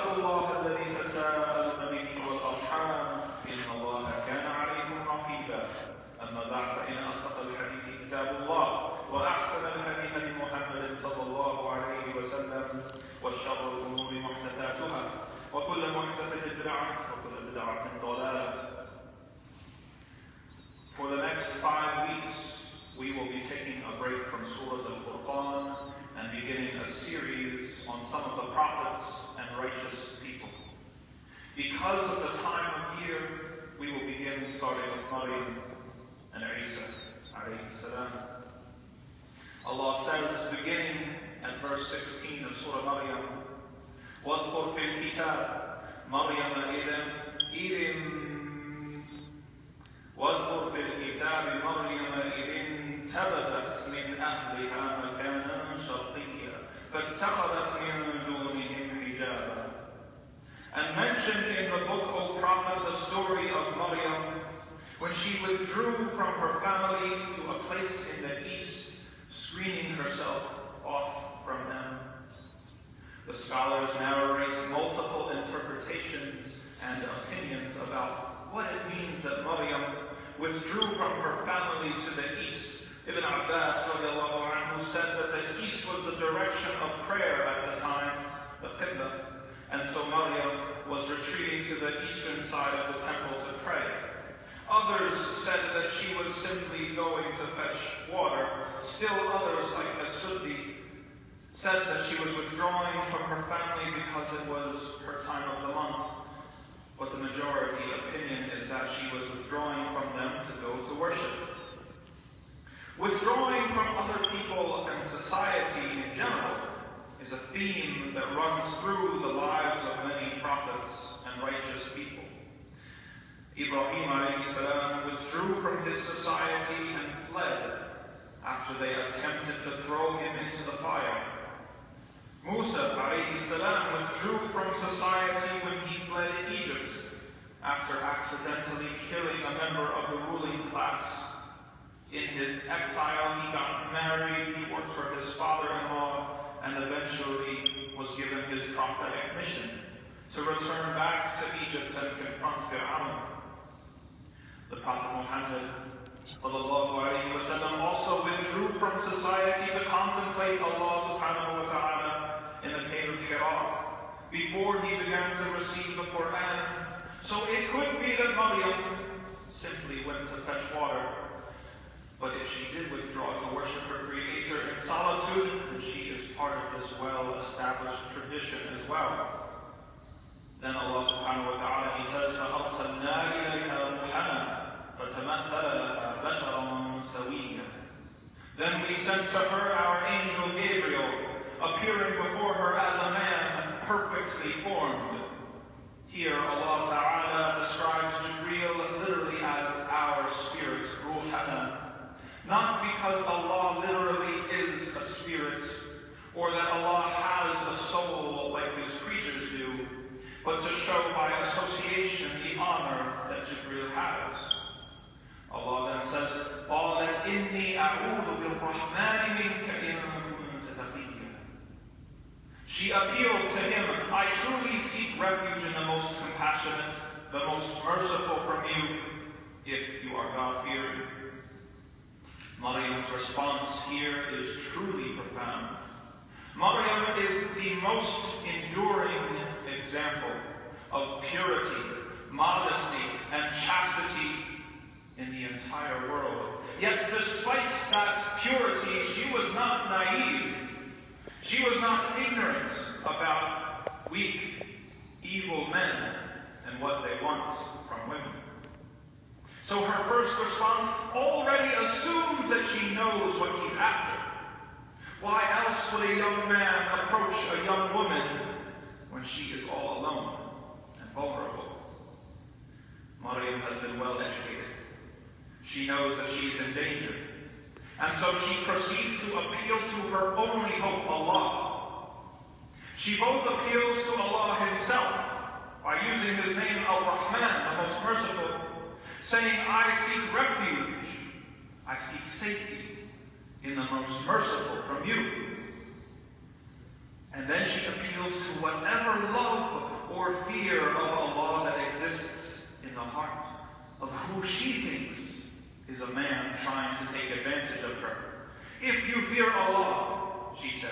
واتقوا الله الذي تساءلون به والأرحام إن الله كان عليكم رقيبا. أما بعد فإن أصدق الحديث كتاب الله وأحسن الهدي هدي محمد صلى الله عليه وسلم وشر الأمور محدثاتها وكل محدثة بدعة وكل بدعة ضلالة. For the next 5 weeks, we will be taking a break from Surah Al-Furqan and beginning a series on some of the prophets and righteous people. Because of the time of year, we will begin starting with Maryam and Isa alayhi salam. Allah says, beginning at verse 16 of Surah Maryam, وَاذْكُرْ فِي الْكِتَابِ مَرْيَمَ واذكر في الكتاب مريم إذ انتبذت من أهلها مكانا شرقيا فاتخذت من دونهم حجابا. And mention in the book, O Prophet, the story of Maryam when she withdrew from her family to a place in the east, screening herself off from them. The scholars narrate multiple interpretations and opinions about what it means that Maryam withdrew from her family to the east. Ibn Abbas anhu said that the east was the direction of prayer at the time, the Khutbah, and so Maryam was retreating to the eastern side of the temple to pray. Others said that she was simply going to fetch water. Still others, like As-Suddi, said that she was withdrawing from her family because it was her time of the month. But the majority opinion is that she was withdrawing from them to go to worship. Withdrawing from other people and society in general is a theme that runs through the lives of many prophets and righteous people. Ibrahim alayhi salam withdrew from his society and fled after they attempted to throw him into the fire. Musa alayhi salam withdrew from society when he fled Egypt after accidentally killing a member of the ruling class. In his exile, he got married, he worked for his father-in-law, and eventually was given his prophetic mission to return back to Egypt and confront Fir'aun. The Prophet Muhammad also withdrew from society to contemplate Allah subhanahu wa ta'ala in the cave of Hira before he began to receive the Quran. So it could be that Maryam simply went to fetch water. But if she did withdraw to worship her Creator in solitude, then she is part of this well-established tradition as well. Then Allah subhanahu wa ta'ala, He says, فَأَرْسَلْنَا إِلَيْهَا رُوحَنَا فَتَمَثَّلَ لَهَا بَشَرًا سَوِيًّا. Then we sent to her our angel Gabriel, appearing before her as a man perfectly formed. Here Allah Ta'ala describes Jibreel literally as our spirit, Ruhana. Not because Allah literally is a spirit, or that Allah has a soul like His creatures do, but to show by association the honor that Jibreel has. Allah then says, قَالَتْ إِنِّي أَعُوذُ بِالرَّحْمَنِ مِنْكَ إِن كُنْتَ تَقِيًّا. She appealed to him, I truly seek refuge in the most compassionate, the most merciful from you, if you are God-fearing. Maryam's response here is truly profound. Maryam is the most enduring example of purity, modesty, and chastity in the entire world. Yet despite that purity, she was not naive. She was not ignorant about weak, evil men and what they want from women. So her first response already assumes that she knows what he's after. Why else would a young man approach a young woman when she is all alone and vulnerable? Maryam has been well educated. She knows that she's in danger. And so she proceeds to appeal to her only hope, Allah. She both appeals to Allah Himself by using His name Al-Rahman, the most merciful, saying, I seek refuge, I seek safety in the most merciful from you. And then she appeals appeals to whatever love or fear of Allah that exists in the heart of who she thinks is a man trying to take advantage of her. If you fear Allah, she says.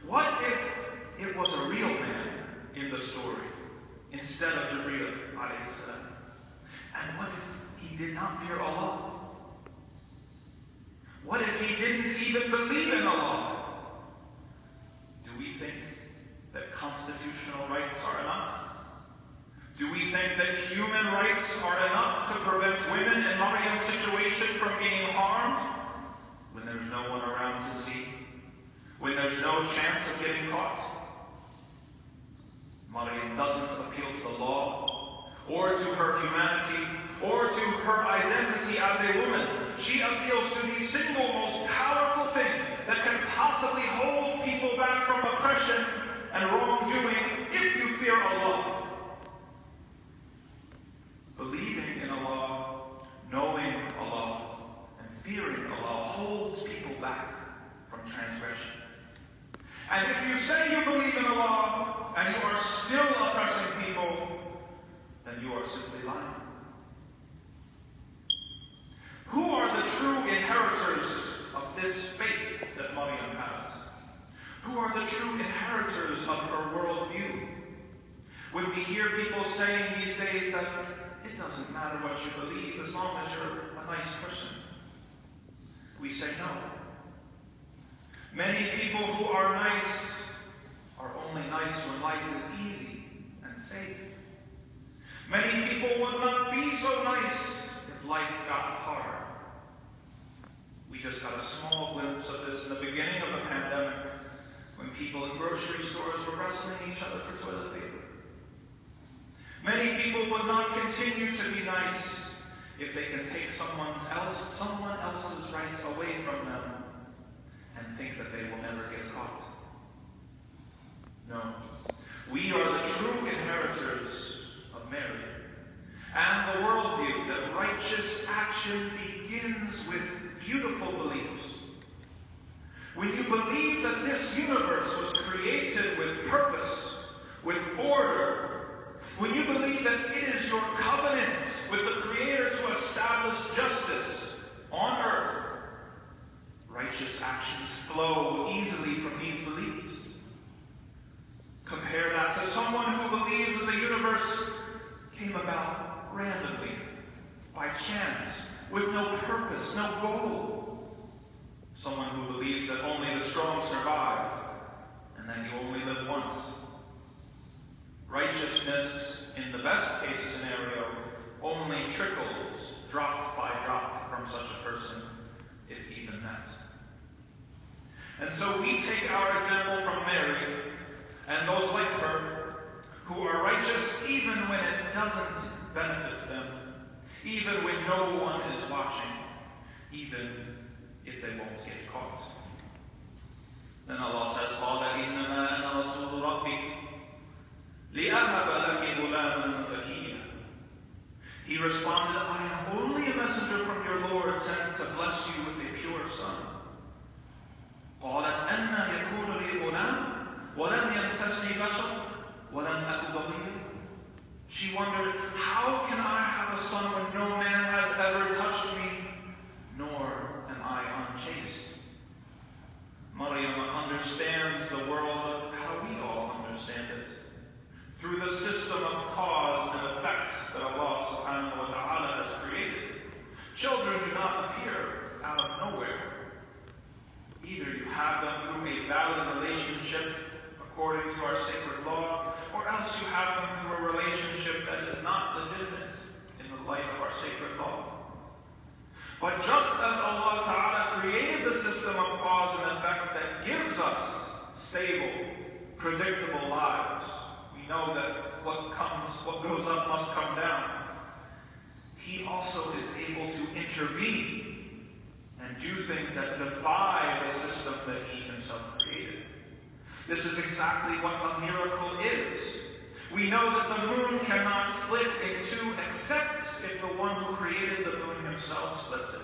What if it was a real man in the story instead of Jibreel alayhi salam? And what if he did not fear Allah? What if he didn't even believe in Allah? Do we think that constitutional rights are enough? Do we think that human rights are enough to prevent women in Maryam's situation from being harmed when there's no one around to see? When there's no chance of getting caught? Maryam doesn't appeal to the law, or to her humanity, or to her identity as a woman. She appeals to the single most powerful thing that can possibly hold people back from oppression and wrongdoing if you fear Allah. Believing in Allah, knowing Allah, and fearing Allah holds people back from transgression. And if you say you believe in Allah and you are still oppressing people, then you are simply lying. Who are the true inheritors of this faith that Maryam has? Who are the true inheritors of her worldview? When we hear people saying these days that it doesn't matter what you believe as long as you're a nice person, we say no. Many people who are nice are only nice when life is easy and safe. Many people would not be so nice if life got hard. We just got a small glimpse of this in the beginning of the pandemic when people in grocery stores were wrestling each other for toilet paper. Many people would not continue to be nice if they can take someone else's rights away from them and think that they will never get caught. No. We are the true inheritors of Mary and the worldview that righteous action begins with beautiful beliefs. When you believe that this universe was created with purpose, with order, when you believe that it is your covenant with the Creator to establish justice on earth, righteous actions flow easily from these beliefs. Compare that to someone who believes that the universe came about randomly, by chance, with no purpose, no goal. Someone who believes that only the strong survive, and that you only live once. Righteousness, in the best case scenario, only trickles drop by drop from such a person, if even that. And so we take our example from Mary and those like her who are righteous even when it doesn't benefit them, even when no one is watching, even if they won't get caught. Then Allah says, قَالَ إِنَّمَا أَنَا رَسُولُ رَبِّكِ لِأَهَبَ لَكِ غُلَامًا زَكِيًّا. He responded, I am only a messenger from your Lord sent to bless you with a pure son. قالت أَنَّا يَكُونُ لِي غُلَامٌ وَلَمْ يَمْسَسْنِي بَشَرٌ وَلَمْ أَكُ بَغِيًّا. She wondered, how can I have a son when no man has ever touched me, nor am I unchaste? Maryam understands the world how we all understand it, through the system of cause and effect that Allah subhanahu wa ta'ala has created. Children do not appear out of nowhere. Either you have them through a valid relationship according to our sacred law, or else you have them through a relationship that is not legitimate in the light of our sacred law. But just as Allah Ta'ala created the system of cause and effect that gives us stable, predictable lives, we know that what goes up must come down. He also is able to intervene and do things that defy the system that He Himself created. This is exactly what a miracle is. We know that the moon cannot split in two except if the one who created the moon himself splits it.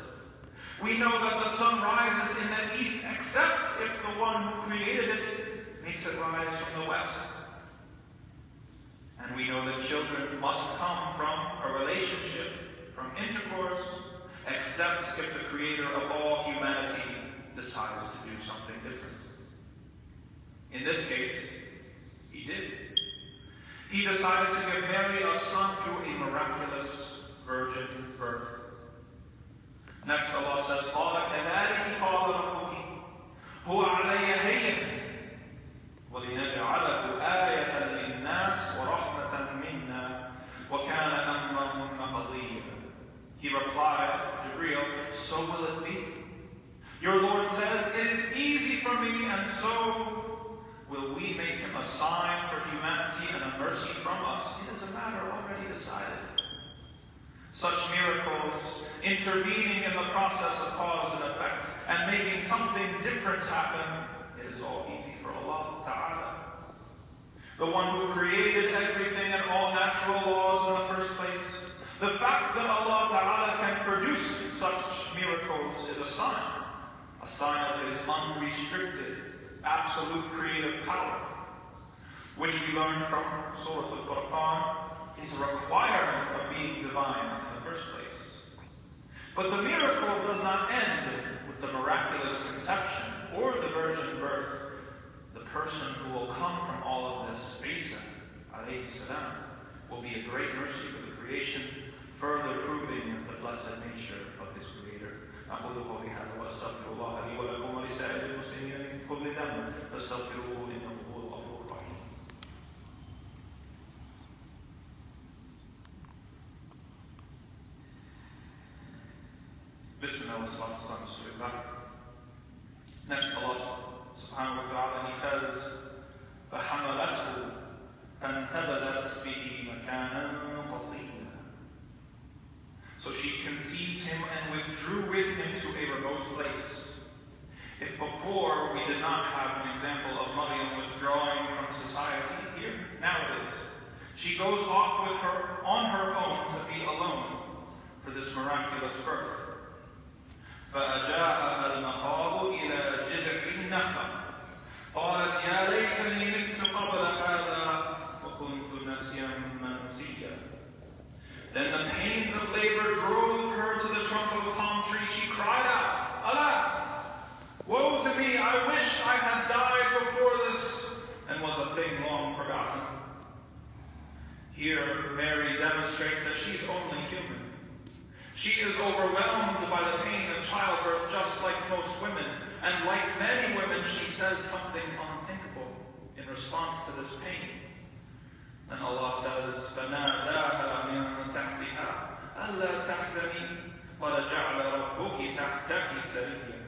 We know that the sun rises in the east, except if the one who created it makes it rise from the west. And we know that children must come from a relationship, from intercourse, except if the creator of all humanity decides to do something different. In this case, he did. He decided to give Mary a son through a miraculous virgin birth. Next, Allah says, قَالَ كَذَلِكَ قَالَ رَبُّكِ هُوَ عَلَيَّ هَيِّنٌ وَلِنَجْعَلَهُ آيَةً لِلنَّاسِ وَرَحْمَةً مِنَّا وَكَانَ أَمْرًا مَقْضِيًّا. He replied, Jibreel, so will it be. Your Lord says, it is easy for me, and so will we make him a sign for humanity and a mercy from us. It is a matter already decided. Such miracles, intervening in the process of cause and effect, and making something different happen, it is all easy for Allah Ta'ala. The one who created everything and all natural laws in the first place. The fact that Allah Ta'ala can produce such miracles is a sign of His unrestricted, absolute creative power, which we learn from Surah Al-Furqan is a requirement of being divine in the first place. But the miracle does not end with the miraculous conception or the virgin birth. The person who will come from all of this, Isa, alayhi salam, will be a great mercy for the creation, further proving the blessed nature of His Creator. أقول قولي هذا وأستغفر الله لي ولكم ولسائر المسلمين من كل ذنب فاستغفروه إنه هو الغفور الرحيم. Bismillah wa salatu wa salam. Next, Allah subhanahu wa ta'ala, He says, فَحَمَلَتْهُ فَانْتَبَذَتْ بِهِ مَكَانًا قَصِيًّا. So she conceived him and withdrew with him to a remote place. If before we did not have an example of Maryam withdrawing from society, here, now it is. She goes off with her on her own to be alone for this miraculous birth. فأجاءها المخاض إلى جذع النخلة قالت يا ليتني مت قبل هذا وكنت نسيا منسيا. Then the pains of labor drove her to the trunk of a palm tree. She cried out, alas, woe to me, I wish I had died before this and was a thing long forgotten. Here, Mary demonstrates that she's only human. She is overwhelmed by the pain of childbirth just like most women. And like many women, she says something unthinkable in response to this pain. And Allah says, فَنَادَاهَا مِن تَحْتِهَا أَلَّا تَحْزَنِي قَدْ جَعَلَ رَبُّكِ تَحْتَكِ سَرِيًّا.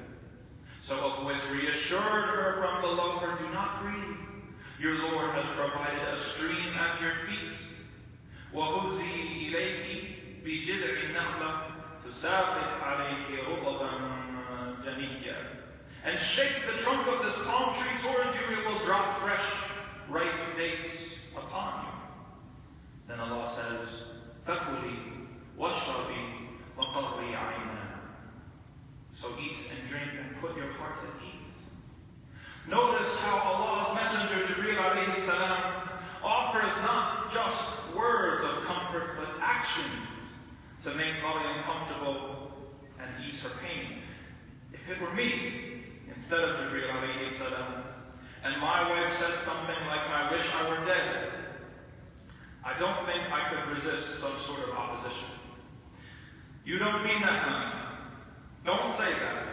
So a voice reassured her from below her, do not grieve. Your Lord has provided a stream at your feet. وَهُزِّي إِلَيْكِ بِجِذْعِ النَّخْلَةِ تُسَاقِطْ عَلَيْكِ رُطَبًا جَنِيًّا. And shake the trunk of this palm tree towards you, it will drop fresh, ripe dates upon you. Then Allah says, فَكُلِي وَاشْرَبِي وَقَرِّي عَيْنًا. So eat and drink and put your heart at ease. Notice how Allah's messenger Jibreel alayhi salam offers not just words of comfort, but actions to make Maryam comfortable and ease her pain. If it were me, instead of Jibreel alayhi salam, and my wife said something like, I wish I were dead, I don't think I could resist some sort of opposition. You don't mean that, honey. Don't say that.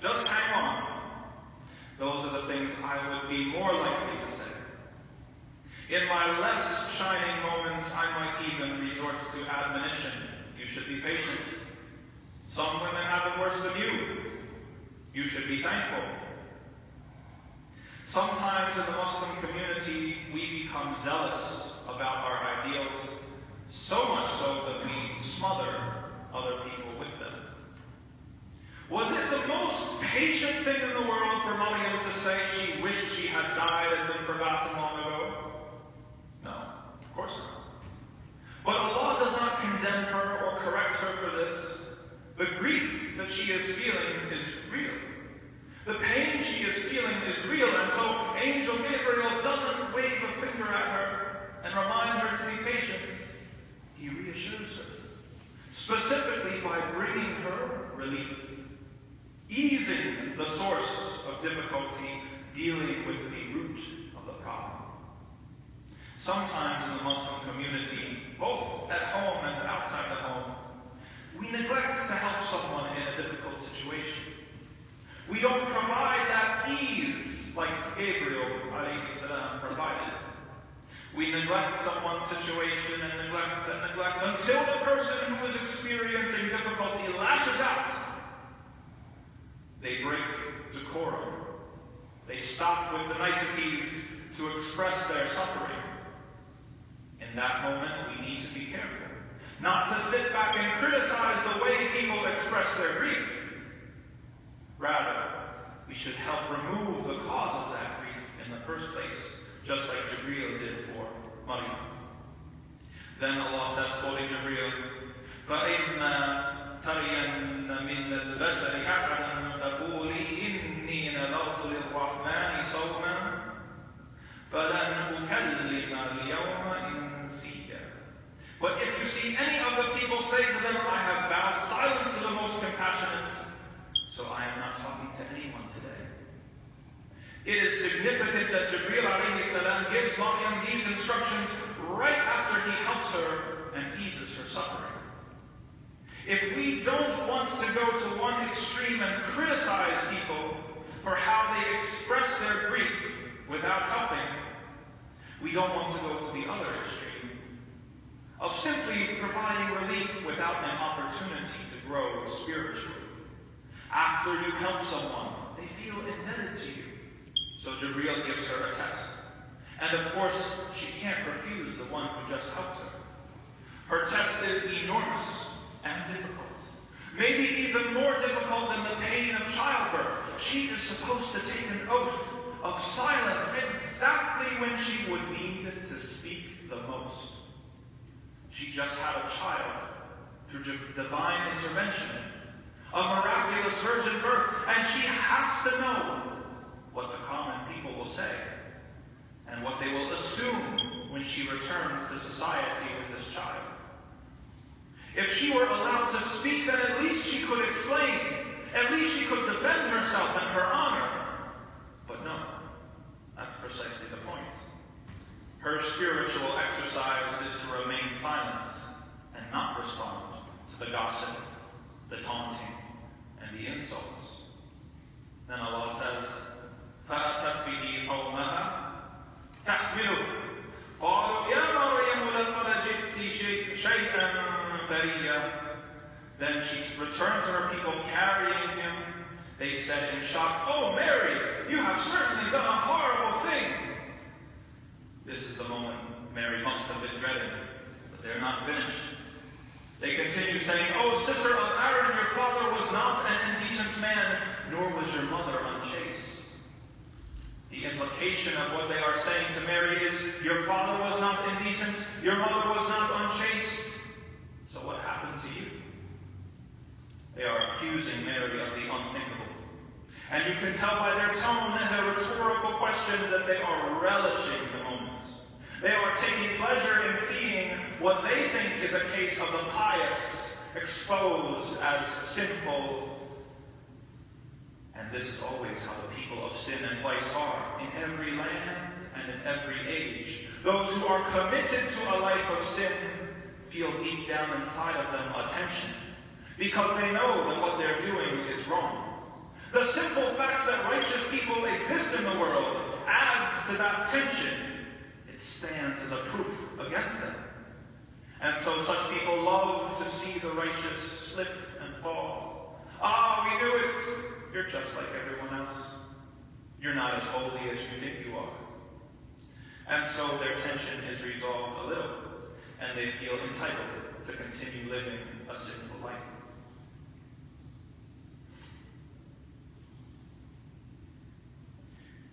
Just hang on. Those are the things I would be more likely to say. In my less shining moments, I might even resort to admonition. You should be patient. Some women have it worse than you. You should be thankful. Sometimes in the Muslim community, we become zealous about our ideals, so much so that we smother other people with them. Was it the most patient thing in the world for Maryam to say she wished she had died and been forgotten long ago? No, of course not. But Allah does not condemn her or correct her for this. The grief that she is feeling is real. The pain she is feeling is real, and so Angel Gabriel doesn't wave a finger at her and remind her to be patient. He reassures her, specifically by bringing her relief, easing the source of difficulty, dealing with the root of the problem. Sometimes in the Muslim community, both at home and outside the home, we neglect to help someone in a difficult situation. We don't provide that ease like Gabriel provided. We neglect someone's situation and neglect until the person who is experiencing difficulty lashes out. They break decorum. They stop with the niceties to express their suffering. In that moment, we need to be careful, not to sit back and criticize the way people express their grief. Rather, we should help remove the cause of that grief in the first place, just like Jibreel did for Maryam. Then Allah says, quoting Jibreel, فَإِمَّا تَرِيَنَّ مِنَ الْبَشَرِ أَحَدًا فَقُولِي إِنِّي نَذَرْتُ لِلرَّحْمَنِ صَوْمًا فَلَنْ أُكَلِّمَ الْيَوْمَ إِنسِيًّا. But if you see any of the people say to them, I have vowed silence to the most compassionate, so I am not talking to anyone today. It is significant that Jibreel gives Maryam these instructions right after he helps her and eases her suffering. If we don't want to go to one extreme and criticize people for how they express their grief without helping, we don't want to go to the other extreme of simply providing relief without an opportunity to grow spiritually. After you help someone, they feel indebted to you. So Jibreel gives her a test. And of course, she can't refuse the one who just helped her. Her test is enormous and difficult. Maybe even more difficult than the pain of childbirth. She is supposed to take an oath of silence exactly when she would need to speak the most. She just had a child through divine intervention, a miraculous virgin birth, and she has to know what the common people will say and what they will assume when she returns to society with this child. If she were allowed to speak, then at least she could explain, at least she could defend herself and her honor. But no, that's precisely the point. Her spiritual exercise is to remain silent and not respond to the gossip, the taunting, and the insults. Then Allah says, فَأَتَتْ بِهِ قَوْمَهَا تَحْمِلُهُ قَالُوا يَا مَرْيَمُ لَقَدْ جِئْتِ شَيْئًا فَرِيًّا. Then she returned to her people carrying him. They said in shock, "Oh, Mary, you have certainly done a horrible thing." This is the moment Mary must have been dreading, but they're not finished. They continue saying, "Oh, sister of Aaron, your father was not an indecent man, nor was your mother unchaste." The implication of what they are saying to Mary is, your father was not indecent, your mother was not unchaste. So what happened to you? They are accusing Mary of the unthinkable. And you can tell by their tone and their rhetorical questions that they are relishing the moment. They are taking pleasure in seeing what they think is a case of the pious exposed as sinful. And this is always how the people of sin and vice are, in every land and in every age. Those who are committed to a life of sin feel deep down inside of them a tension, because they know that what they're doing is wrong. The simple fact that righteous people exist in the world adds to that tension. It stands as a proof against them. And so such people love to see the righteous slip and fall. "Ah, we knew it. You're just like everyone else. You're not as holy as you think you are." And so their tension is resolved a little, and they feel entitled to continue living a sinful life.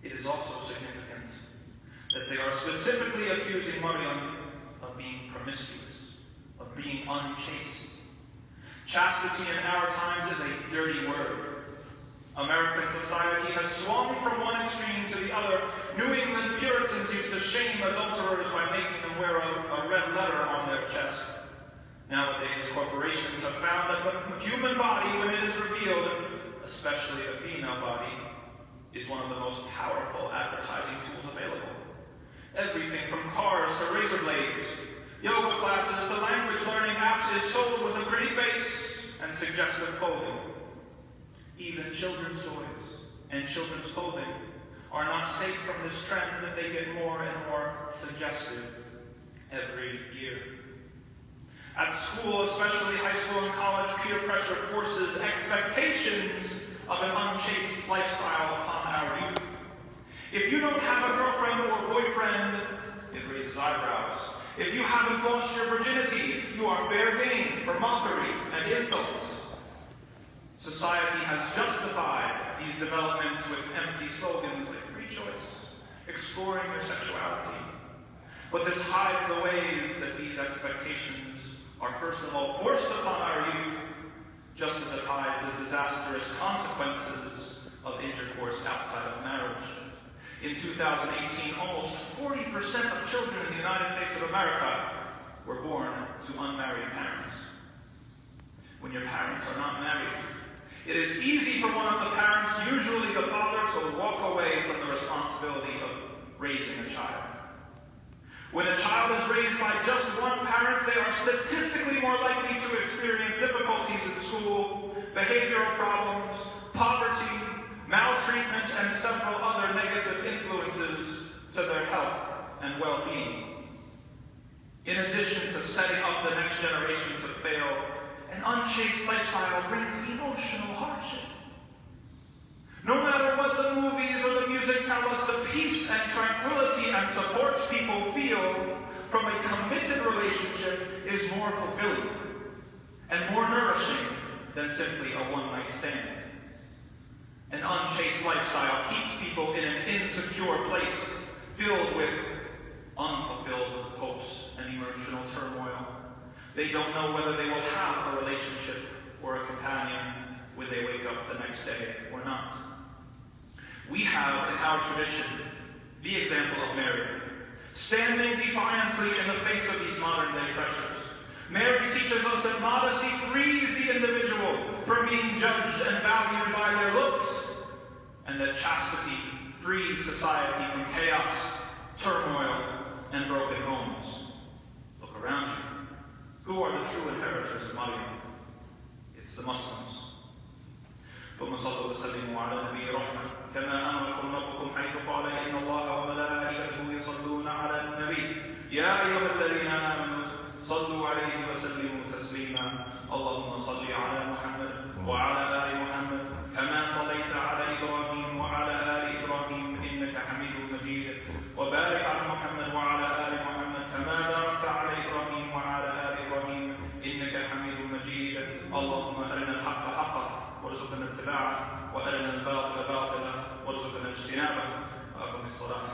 It is also significant that they are specifically accusing Maryam of being promiscuous, of being unchaste. Chastity in our times is a dirty word. American society has swung from one extreme to the other. New England Puritans used to shame adulterers by making them wear a red letter on their chest. Nowadays, corporations have found that the human body, when it is revealed, especially the female body, is one of the most powerful advertising tools available. Everything from cars to razor blades, yoga classes to language learning apps is sold with a pretty face and suggestive clothing. Even children's toys and children's clothing are not safe from this trend that they get more and more suggestive every year. At school, especially high school and college, peer pressure forces expectations of an unchaste lifestyle upon our youth. If you don't have a girlfriend or boyfriend, it raises eyebrows. If you haven't lost your virginity, you are fair game for mockery and insults. Society has justified these developments with empty slogans like free choice, exploring your sexuality. But this hides the ways that these expectations are first of all forced upon our youth, just as it hides the disastrous consequences of intercourse outside of marriage. In 2018, almost 40% of children in the United States of America were born to unmarried parents. When your parents are not married, it is easy for one of the parents, usually the father, to walk away from the responsibility of raising a child. When a child is raised by just one parent, they are statistically more likely to experience difficulties in school, behavioral problems, poverty, maltreatment, and several other negative influences to their health and well-being. In addition to setting up the next generation to fail, an unchaste lifestyle brings emotional hardship. No matter what the movies or the music tell us, the peace and tranquility and support people feel from a committed relationship is more fulfilling and more nourishing than simply a one-night stand. An unchaste lifestyle keeps people in an insecure place, filled with unfulfilled hopes and emotional turmoil. They don't know whether they will have a relationship or a companion when they wake up the next day or not. We have in our tradition the example of Maryam, standing defiantly in the face of these modern-day pressures. Mary teaches us that modesty frees the individual from being judged and valued by their looks, and that chastity frees society from chaos, turmoil, and broken homes. Look around you. Who are the true inheritors of Maryam? It's the Muslims. ثم صلوا وسلموا على نبي رحمة كما أمركم ربكم حيث قال إن الله وملائكته يصلون على النبي يا أيها الذين آمنوا صلوا عليه وسلموا تسليما اللهم صل على محمد وعلى آل محمد كما صليت على إبراهيم وعلى آل إبراهيم إنك حميد مجيد وبارك على محمد وعلى آل محمد كما باركت على إبراهيم وعلى آل إبراهيم إنك حميد مجيد اللهم أرنا الحق حقا وارزقنا اتباعه وأرنا الباطل باطلا وارزقنا اجتنابه وأقم الصلاة